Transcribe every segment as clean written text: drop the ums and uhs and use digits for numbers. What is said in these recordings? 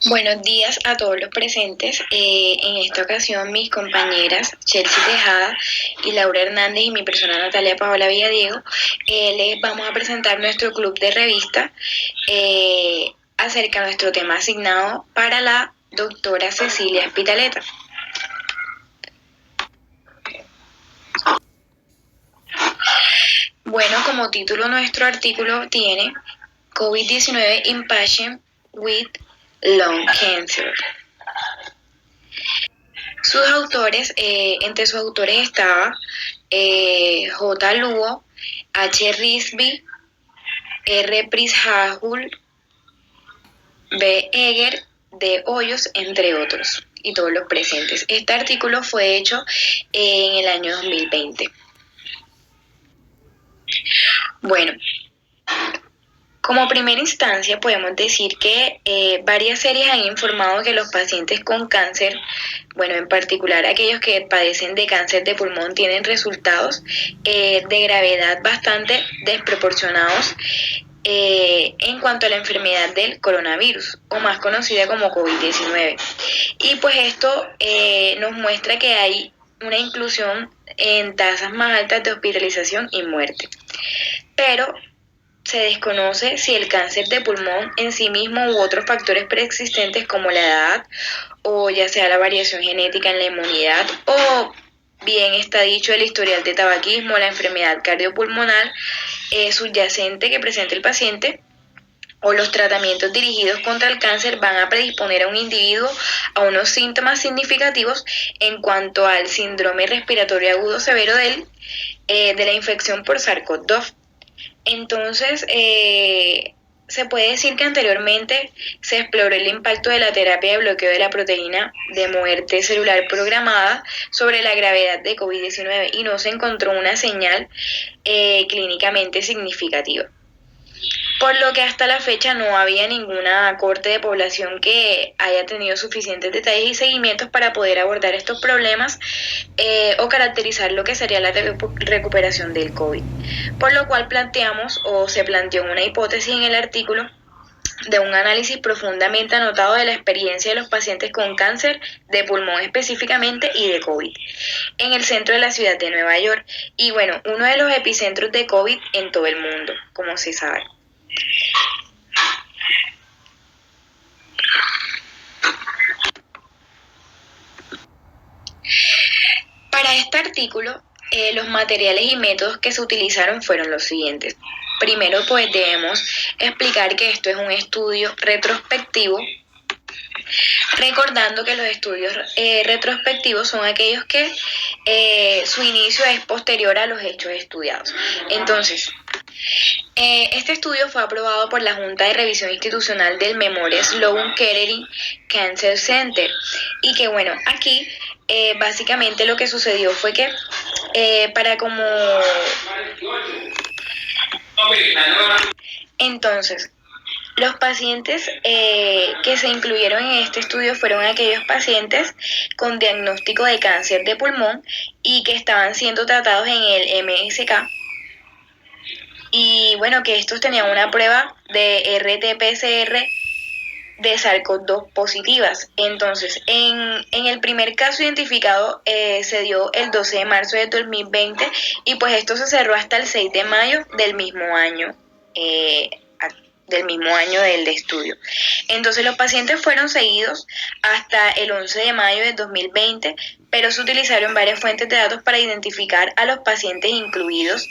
Buenos días a todos los presentes. En esta ocasión mis compañeras Chelsea Tejada y Laura Hernández y mi persona Natalia Paola Villadiego les vamos a presentar nuestro club de revista acerca de nuestro tema asignado para la doctora Cecilia Espitaleta. Bueno, como título nuestro artículo tiene COVID-19 in Patient with Lung Cancer. Sus autores, entre sus autores estaba J. Lugo, H. Risby, R. Prishahul, B. Eger, D. Hoyos, entre otros, y todos los presentes. Este artículo fue hecho en el año 2020. Bueno, como primera instancia podemos decir que varias series han informado que los pacientes con cáncer, bueno, en particular aquellos que padecen de cáncer de pulmón, tienen resultados de gravedad bastante desproporcionados en cuanto a la enfermedad del coronavirus, o más conocida como COVID-19. Y pues esto nos muestra que hay una inclusión en tasas más altas de hospitalización y muerte. Pero se desconoce si el cáncer de pulmón en sí mismo u otros factores preexistentes como la edad o ya sea la variación genética en la inmunidad o bien está dicho el historial de tabaquismo, la enfermedad cardiopulmonar subyacente que presenta el paciente o los tratamientos dirigidos contra el cáncer van a predisponer a un individuo a unos síntomas significativos en cuanto al síndrome respiratorio agudo severo de la infección por SARS-CoV-2. Entonces, se puede decir que anteriormente se exploró el impacto de la terapia de bloqueo de la proteína de muerte celular programada sobre la gravedad de COVID-19 y no se encontró una señal clínicamente significativa. Por lo que hasta la fecha no había ninguna corte de población que haya tenido suficientes detalles y seguimientos para poder abordar estos problemas o caracterizar lo que sería la recuperación del COVID. Por lo cual planteamos o se planteó una hipótesis en el artículo de un análisis profundamente anotado de la experiencia de los pacientes con cáncer de pulmón específicamente y de COVID en el centro de la ciudad de Nueva York y bueno, uno de los epicentros de COVID en todo el mundo, como se sabe. Para este artículo, los materiales y métodos que se utilizaron fueron los siguientes. Primero, pues debemos explicar que esto es un estudio retrospectivo, recordando que los estudios retrospectivos son aquellos que su inicio es posterior a los hechos estudiados. Entonces, este estudio fue aprobado por la Junta de Revisión Institucional del Memorial Sloan Kettering Cancer Center y que bueno, aquí básicamente lo que sucedió fue que para como... Entonces, los pacientes que se incluyeron en este estudio fueron aquellos pacientes con diagnóstico de cáncer de pulmón y que estaban siendo tratados en el MSK. Y bueno, que estos tenían una prueba de RT-PCR de SARS-CoV-2 positivas. Entonces, en el primer caso identificado se dio el 12 de marzo de 2020 y pues esto se cerró hasta el 6 de mayo del mismo año. Del estudio. Entonces los pacientes fueron seguidos hasta el 11 de mayo de 2020, pero se utilizaron varias fuentes de datos para identificar a los pacientes incluidos,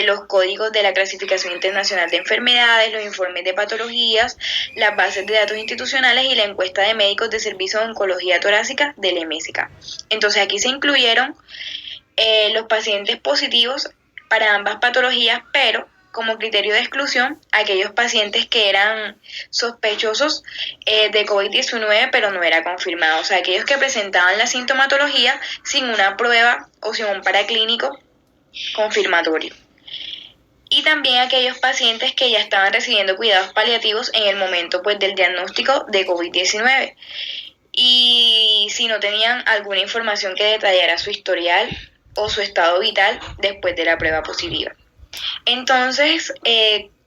los códigos de la Clasificación Internacional de Enfermedades, los informes de patologías, las bases de datos institucionales y la encuesta de médicos de servicio de oncología torácica del MSK. Entonces aquí se incluyeron los pacientes positivos para ambas patologías, pero como criterio de exclusión aquellos pacientes que eran sospechosos de COVID-19 pero no era confirmado, o sea, aquellos que presentaban la sintomatología sin una prueba o sin un paraclínico confirmatorio. Y también aquellos pacientes que ya estaban recibiendo cuidados paliativos en el momento pues del diagnóstico de COVID-19 y si no tenían alguna información que detallara su historial o su estado vital después de la prueba positiva. Entonces,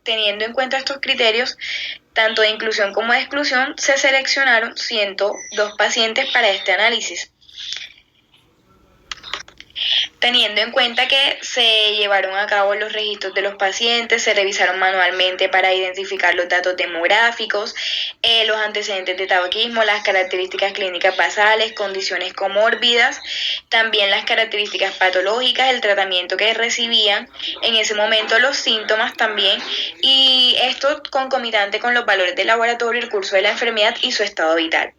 teniendo en cuenta estos criterios, tanto de inclusión como de exclusión, se seleccionaron 102 pacientes para este análisis. Teniendo en cuenta que se llevaron a cabo los registros de los pacientes, se revisaron manualmente para identificar los datos demográficos, los antecedentes de tabaquismo, las características clínicas basales, condiciones comórbidas, también las características patológicas, el tratamiento que recibían en ese momento, los síntomas también, y esto concomitante con los valores del laboratorio, el curso de la enfermedad y su estado vital.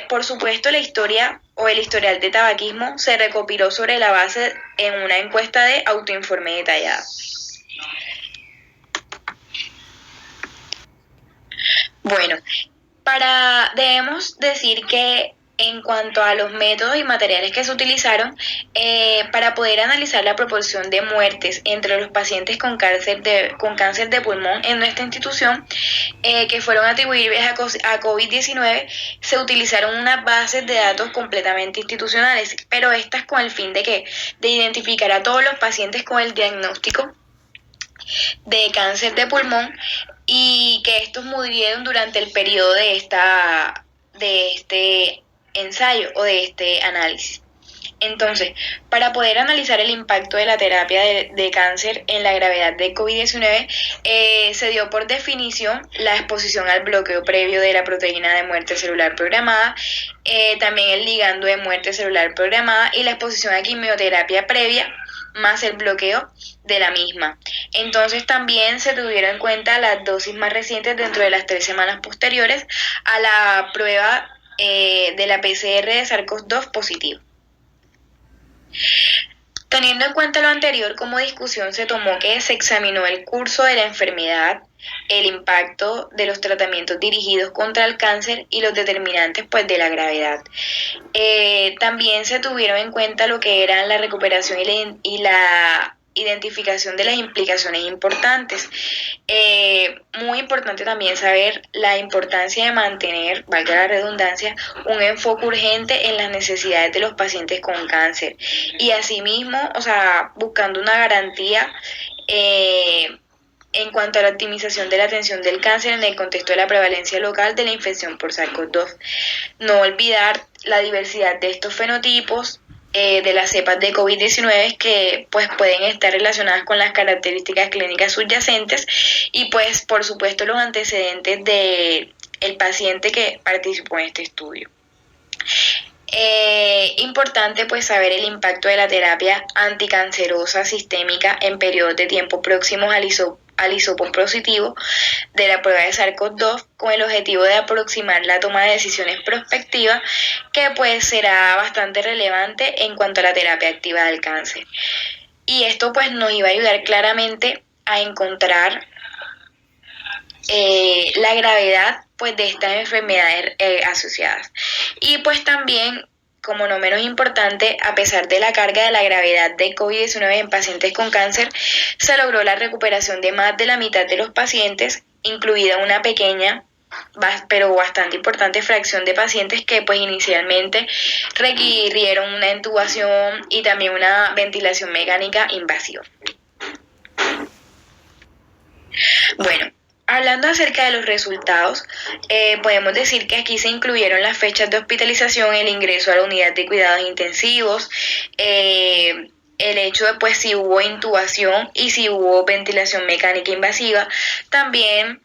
Por supuesto, la historia o el historial de tabaquismo se recopiló sobre la base en una encuesta de autoinforme detallada. Bueno, debemos decir que en cuanto a los métodos y materiales que se utilizaron, para poder analizar la proporción de muertes entre los pacientes con cáncer de pulmón en nuestra institución, que fueron atribuibles a COVID-19, se utilizaron unas bases de datos completamente institucionales, pero estas con el fin de identificar a todos los pacientes con el diagnóstico de cáncer de pulmón y que estos murieron durante el periodo de este ensayo o de este análisis. Entonces, para poder analizar el impacto de la terapia de cáncer en la gravedad de COVID-19, se dio por definición la exposición al bloqueo previo de la proteína de muerte celular programada, también el ligando de muerte celular programada y la exposición a quimioterapia previa más el bloqueo de la misma. Entonces también se tuvieron en cuenta las dosis más recientes dentro de las 3 semanas posteriores a la prueba de la PCR de SARS-CoV-2 positivo. Teniendo en cuenta lo anterior, como discusión se tomó que se examinó el curso de la enfermedad, el impacto de los tratamientos dirigidos contra el cáncer y los determinantes pues de la gravedad. También se tuvieron en cuenta lo que eran la recuperación y la identificación de las implicaciones importantes. Muy importante también saber la importancia de mantener, valga la redundancia, un enfoque urgente en las necesidades de los pacientes con cáncer y asimismo, buscando una garantía en cuanto a la optimización de la atención del cáncer en el contexto de la prevalencia local de la infección por SARS-CoV-2. No olvidar la diversidad de estos fenotipos de las cepas de COVID-19 que pues pueden estar relacionadas con las características clínicas subyacentes y pues por supuesto los antecedentes del paciente que participó en este estudio. Importante pues saber el impacto de la terapia anticancerosa sistémica en periodos de tiempo próximos al hisopo positivo de la prueba de SARS-CoV-2 con el objetivo de aproximar la toma de decisiones prospectivas que pues será bastante relevante en cuanto a la terapia activa del cáncer. Y esto pues nos iba a ayudar claramente a encontrar la gravedad pues de estas enfermedades asociadas. Y pues también, como no menos importante, a pesar de la carga de la gravedad de COVID-19 en pacientes con cáncer, se logró la recuperación de más de la mitad de los pacientes, incluida una pequeña pero bastante importante fracción de pacientes que pues inicialmente requirieron una intubación y también una ventilación mecánica invasiva. Bueno, hablando acerca de los resultados, podemos decir que aquí se incluyeron las fechas de hospitalización, el ingreso a la unidad de cuidados intensivos, el hecho de pues si hubo intubación y si hubo ventilación mecánica invasiva, también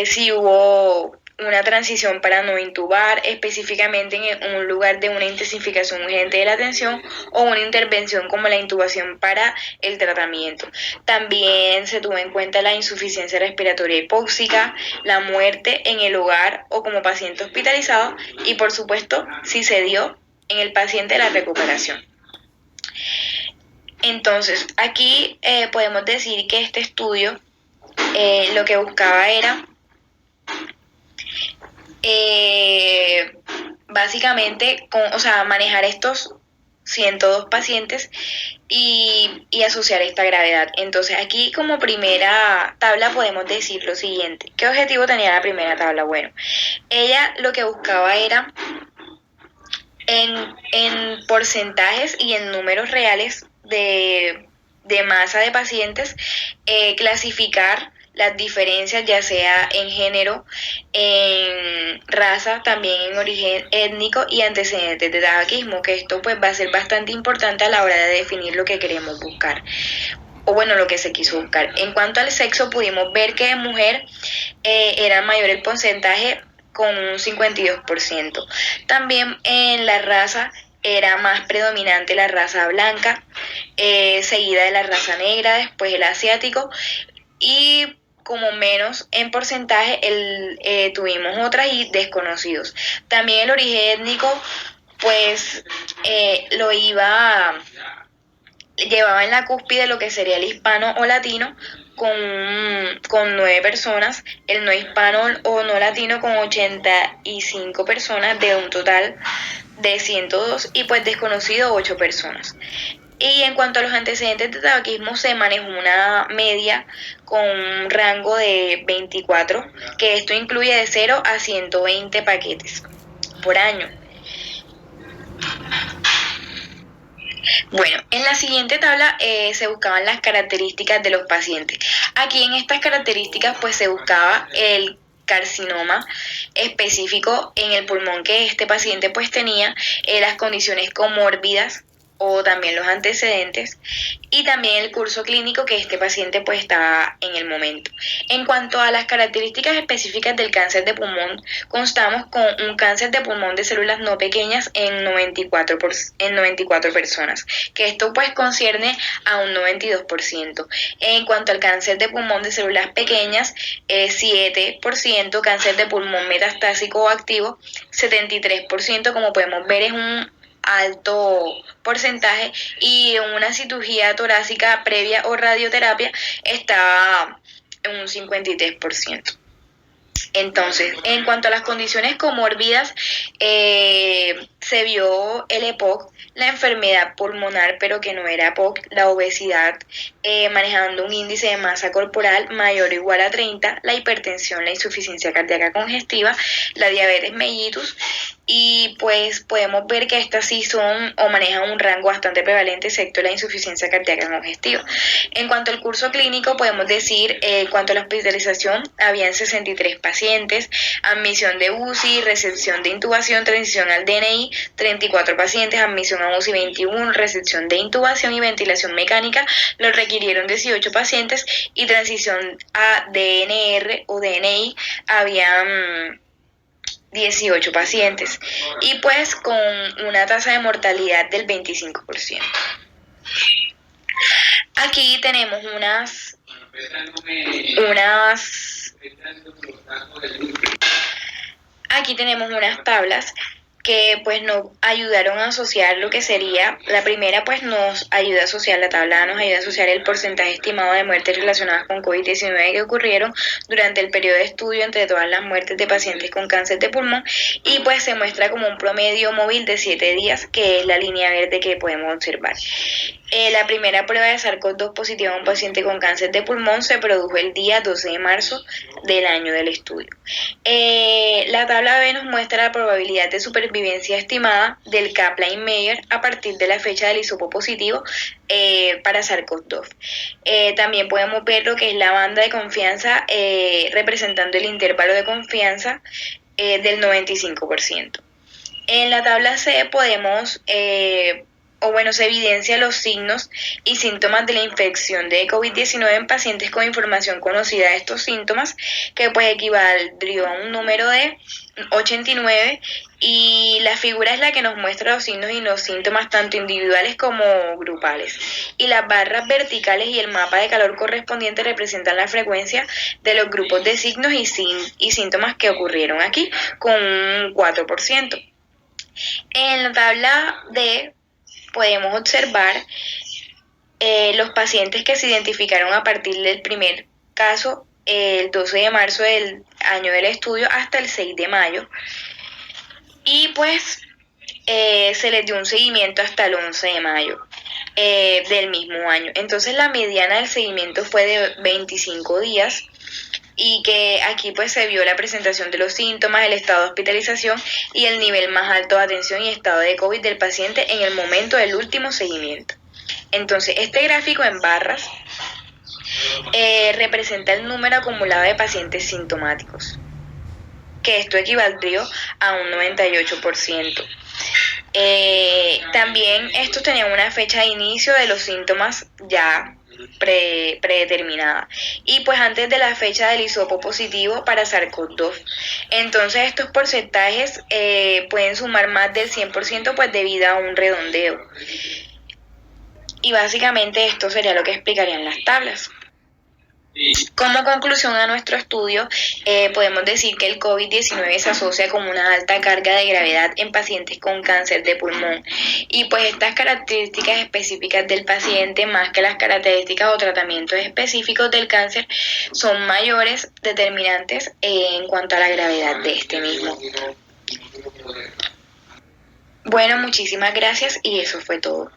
si hubo una transición para no intubar, específicamente en un lugar de una intensificación urgente de la atención o una intervención como la intubación para el tratamiento. También se tuvo en cuenta la insuficiencia respiratoria hipóxica, la muerte en el hogar o como paciente hospitalizado y por supuesto si se dio en el paciente la recuperación. Entonces, aquí podemos decir que este estudio lo que buscaba era básicamente manejar estos 102 pacientes y asociar esta gravedad. Entonces aquí como primera tabla podemos decir lo siguiente. ¿Qué objetivo tenía la primera tabla? Bueno, ella lo que buscaba era en porcentajes y en números reales de de masa de pacientes, clasificar las diferencias ya sea en género, en raza, también en origen étnico y antecedentes de tabaquismo, que esto pues va a ser bastante importante a la hora de definir lo que queremos buscar o bueno, lo que se quiso buscar. En cuanto al sexo, pudimos ver que de mujer era mayor el porcentaje con un 52%. También en la raza era más predominante la raza blanca, seguida de la raza negra, después el asiático y como menos en porcentaje tuvimos otras y desconocidos. También el origen étnico pues llevaba en la cúspide lo que sería el hispano o latino con 9 personas, el no hispano o no latino con 85 personas de un total de 102 y pues desconocido 8 personas. Y en cuanto a los antecedentes de tabaquismo, se manejó una media con un rango de 24, que esto incluye de 0 a 120 paquetes por año. Bueno, en la siguiente tabla se buscaban las características de los pacientes. Aquí en estas características pues se buscaba el carcinoma específico en el pulmón que este paciente pues tenía, las condiciones comórbidas o también los antecedentes y también el curso clínico que este paciente pues estaba en el momento. En cuanto a las características específicas del cáncer de pulmón, constamos con un cáncer de pulmón de células no pequeñas en 94 personas, que esto pues concierne a un 92%. En cuanto al cáncer de pulmón de células pequeñas, 7%, cáncer de pulmón metastásico o activo, 73%, como podemos ver es un alto porcentaje y una cirugía torácica previa o radioterapia estaba en un 53%. Entonces, en cuanto a las condiciones comórbidas, se vio el EPOC, la enfermedad pulmonar, pero que no era EPOC, la obesidad, manejando un índice de masa corporal mayor o igual a 30, la hipertensión, la insuficiencia cardíaca congestiva, la diabetes mellitus, y pues podemos ver que estas sí son o manejan un rango bastante prevalente, excepto la insuficiencia cardíaca congestiva. En cuanto al curso clínico, podemos decir, en cuanto a la hospitalización, habían 63 pacientes, admisión de UCI, recepción de intubación, transición al DNI, 34 pacientes, admisión a UCI 21, recepción de intubación y ventilación mecánica, lo requirieron 18 pacientes y transición a DNR o DNI, habían 18 pacientes y pues con una tasa de mortalidad del 25%. Aquí tenemos aquí tenemos unas tablas que pues nos ayudaron a asociar lo que sería, la primera pues nos ayuda a asociar la tabla, nos ayuda a asociar el porcentaje estimado de muertes relacionadas con COVID-19 que ocurrieron durante el periodo de estudio entre todas las muertes de pacientes con cáncer de pulmón y pues se muestra como un promedio móvil de 7 días, que es la línea verde que podemos observar. La primera prueba de SARS-CoV-2 positiva a un paciente con cáncer de pulmón se produjo el día 12 de marzo del año del estudio. La tabla B nos muestra la probabilidad de supervivencia estimada del Kaplan-Meier a partir de la fecha del hisopo positivo para SARS-CoV-2. También podemos ver lo que es la banda de confianza representando el intervalo de confianza del 95%. En la tabla C podemos se evidencia los signos y síntomas de la infección de COVID-19 en pacientes con información conocida de estos síntomas, que pues equivaldría a un número de 89, y la figura es la que nos muestra los signos y los síntomas tanto individuales como grupales. Y las barras verticales y el mapa de calor correspondiente representan la frecuencia de los grupos de signos y síntomas que ocurrieron aquí, con un 4%. En la tabla D podemos observar los pacientes que se identificaron a partir del primer caso el 12 de marzo del año del estudio hasta el 6 de mayo y pues se les dio un seguimiento hasta el 11 de mayo del mismo año. Entonces la mediana del seguimiento fue de 25 días y que aquí pues se vio la presentación de los síntomas, el estado de hospitalización y el nivel más alto de atención y estado de COVID del paciente en el momento del último seguimiento. Entonces, este gráfico en barras representa el número acumulado de pacientes sintomáticos, que esto equivaldría a un 98%. También estos tenían una fecha de inicio de los síntomas ya predeterminada y pues antes de la fecha del hisopo positivo para SARS-CoV-2. Entonces estos porcentajes pueden sumar más del 100% pues debido a un redondeo. Y básicamente esto sería lo que explicarían las tablas. Como conclusión a nuestro estudio, podemos decir que el COVID-19 se asocia con una alta carga de gravedad en pacientes con cáncer de pulmón y pues estas características específicas del paciente más que las características o tratamientos específicos del cáncer son mayores determinantes en cuanto a la gravedad de este mismo. Bueno, muchísimas gracias y eso fue todo.